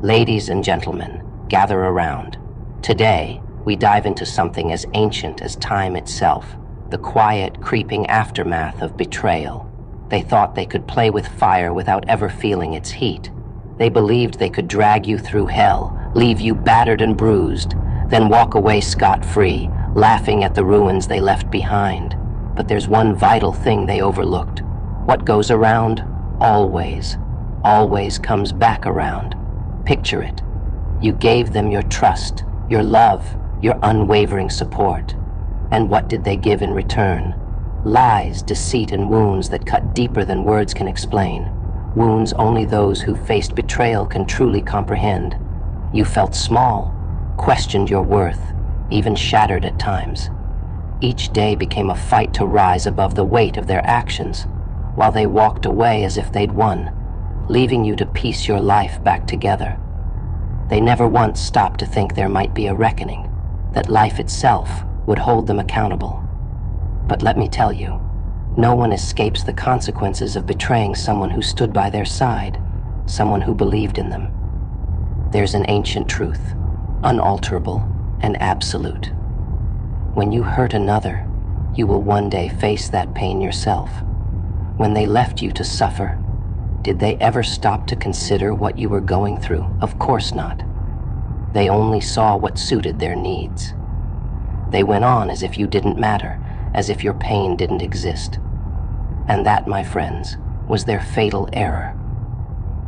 Ladies and gentlemen, gather around. Today, we dive into something as ancient as time itself, the quiet, creeping aftermath of betrayal. They thought they could play with fire without ever feeling its heat. They believed they could drag you through hell, leave you battered and bruised, then walk away scot-free, laughing at the ruins they left behind. But there's one vital thing they overlooked. What goes around, always comes back around. Picture it. You gave them your trust, your love, your unwavering support. And what did they give in return? Lies, deceit, and wounds that cut deeper than words can explain. Wounds only those who faced betrayal can truly comprehend. You felt small, questioned your worth, even shattered at times. Each day became a fight to rise above the weight of their actions, while they walked away as if they'd won, leaving you to piece your life back together. They never once stopped to think there might be a reckoning, that life itself would hold them accountable. But let me tell you, no one escapes the consequences of betraying someone who stood by their side, someone who believed in them. There's an ancient truth, unalterable and absolute. When you hurt another, you will one day face that pain yourself. When they left you to suffer, did they ever stop to consider what you were going through? Of course not. They only saw what suited their needs. They went on as if you didn't matter, as if your pain didn't exist. And that, my friends, was their fatal error.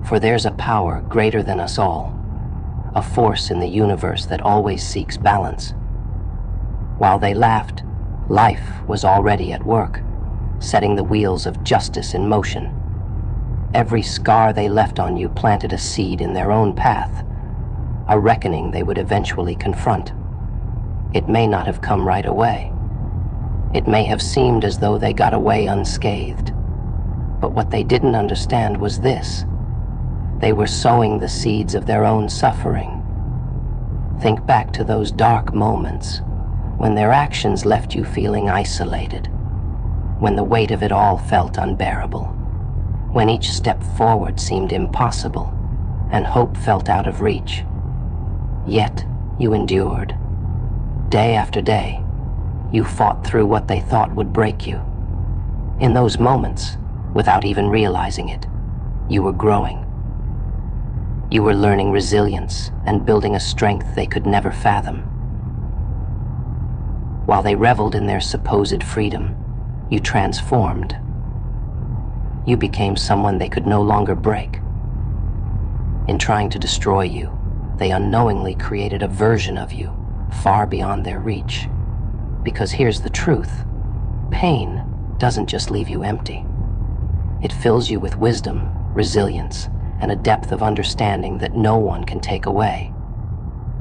For there's a power greater than us all, a force in the universe that always seeks balance. While they laughed, life was already at work, setting the wheels of justice in motion. Every scar they left on you planted a seed in their own path, a reckoning they would eventually confront. It may not have come right away. It may have seemed as though they got away unscathed. But what they didn't understand was this. They were sowing the seeds of their own suffering. Think back to those dark moments when their actions left you feeling isolated, when the weight of it all felt unbearable, when each step forward seemed impossible and hope felt out of reach. Yet you endured. Day after day, you fought through what they thought would break you. In those moments, without even realizing it, you were growing. You were learning resilience and building a strength they could never fathom. While they reveled in their supposed freedom, you transformed. You became someone they could no longer break. In trying to destroy you, they unknowingly created a version of you far beyond their reach. Because here's the truth. Pain doesn't just leave you empty. It fills you with wisdom, resilience, and a depth of understanding that no one can take away.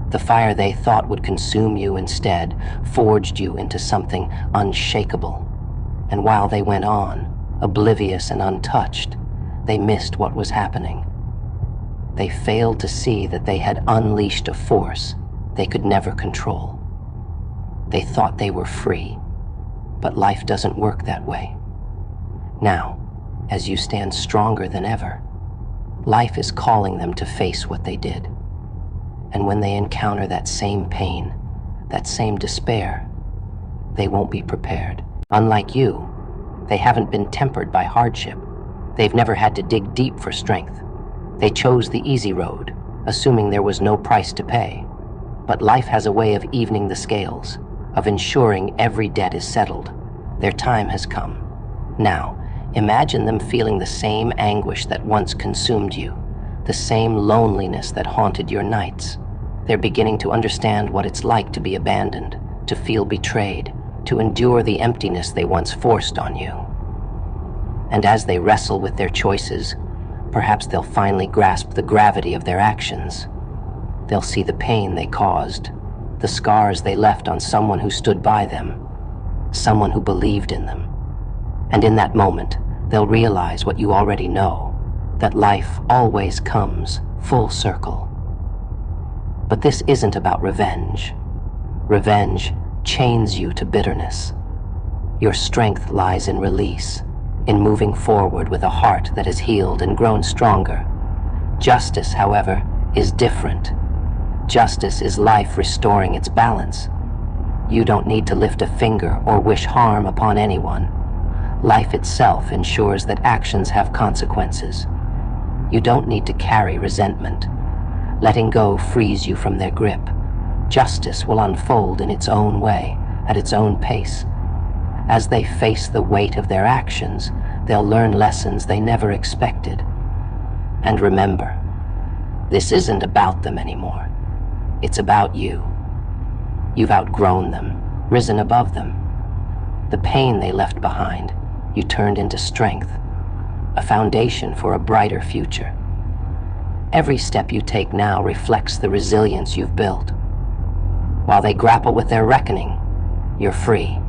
The fire they thought would consume you instead forged you into something unshakable. And while they went on, oblivious and untouched, they missed what was happening. They failed to see that they had unleashed a force they could never control. They thought they were free, but life doesn't work that way. Now, as you stand stronger than ever, life is calling them to face what they did. And when they encounter that same pain, that same despair, they won't be prepared. Unlike you, they haven't been tempered by hardship. They've never had to dig deep for strength. They chose the easy road, assuming there was no price to pay. But life has a way of evening the scales, of ensuring every debt is settled. Their time has come. Now, imagine them feeling the same anguish that once consumed you, the same loneliness that haunted your nights. They're beginning to understand what it's like to be abandoned, to feel betrayed, to endure the emptiness they once forced on you. And as they wrestle with their choices, perhaps they'll finally grasp the gravity of their actions. They'll see the pain they caused, the scars they left on someone who stood by them, someone who believed in them. And in that moment, they'll realize what you already know, that life always comes full circle. But this isn't about revenge. Revenge chains you to bitterness. Your strength lies in release, in moving forward with a heart that has healed and grown stronger. Justice, however, is different. Justice is life restoring its balance. You don't need to lift a finger or wish harm upon anyone. Life itself ensures that actions have consequences. You don't need to carry resentment. Letting go frees you from their grip. Justice will unfold in its own way, at its own pace. As they face the weight of their actions, they'll learn lessons they never expected. And remember, this isn't about them anymore. It's about you. You've outgrown them, risen above them. The pain they left behind, you turned into strength, a foundation for a brighter future. Every step you take now reflects the resilience you've built. While they grapple with their reckoning, you're free.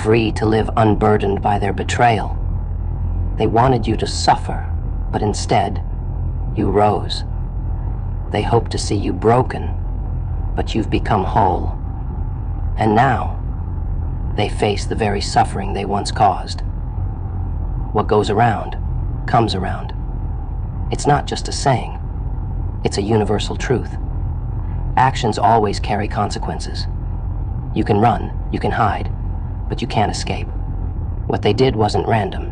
Free to live unburdened by their betrayal. They wanted you to suffer, but instead, you rose. They hoped to see you broken, but you've become whole. And now, they face the very suffering they once caused. What goes around, comes around. It's not just a saying. It's a universal truth. Actions always carry consequences. You can run, you can hide, but you can't escape. What they did wasn't random.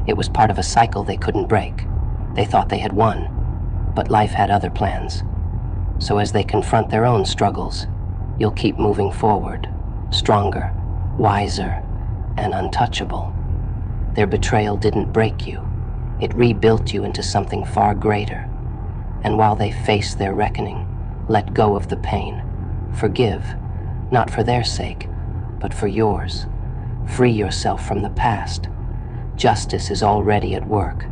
It was part of a cycle they couldn't break. They thought they had won, but life had other plans. So as they confront their own struggles, you'll keep moving forward, stronger, wiser, and untouchable. Their betrayal didn't break you. It rebuilt you into something far greater. And while they face their reckoning, let go of the pain. Forgive, not for their sake, but for yours. Free yourself from the past. Justice is already at work.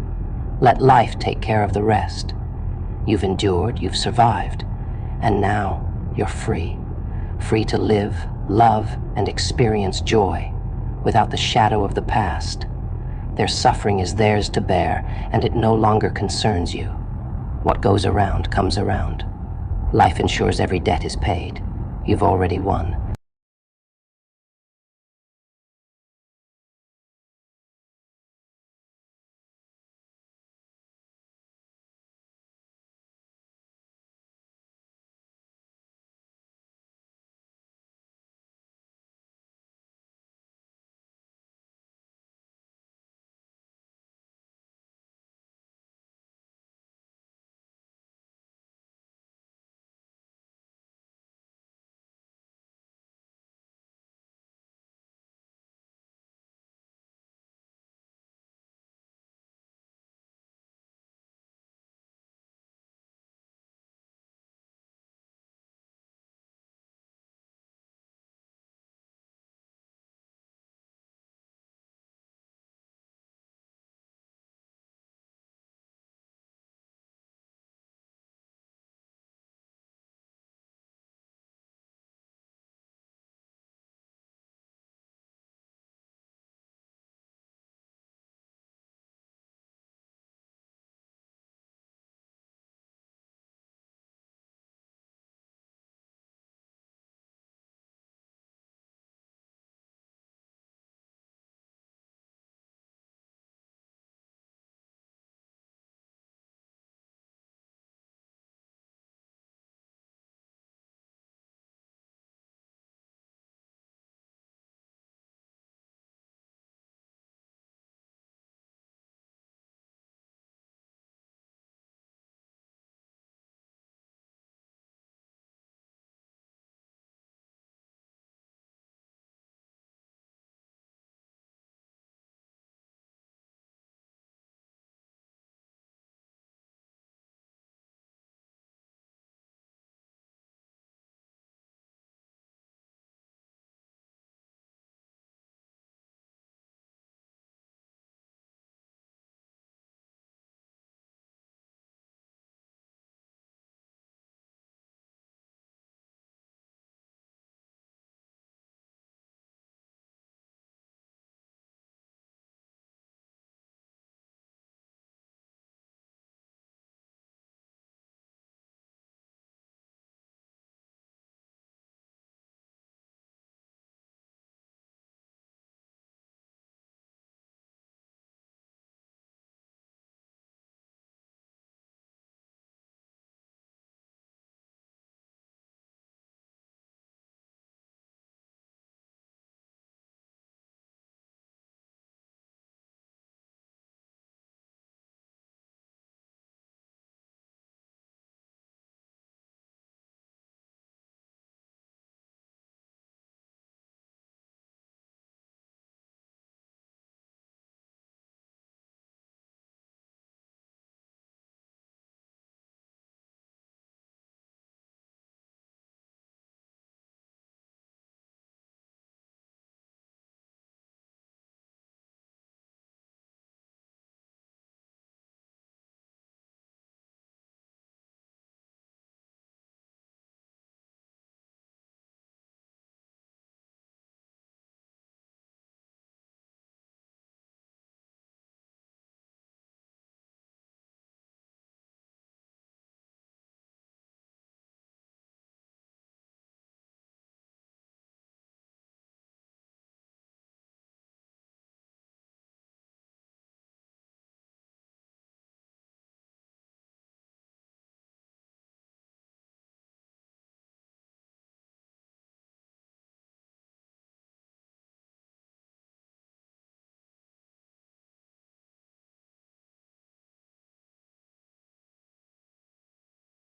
Let life take care of the rest. You've endured, you've survived, and now you're free. Free to live, love, and experience joy without the shadow of the past. Their suffering is theirs to bear, and it no longer concerns you. What goes around comes around. Life ensures every debt is paid. You've already won.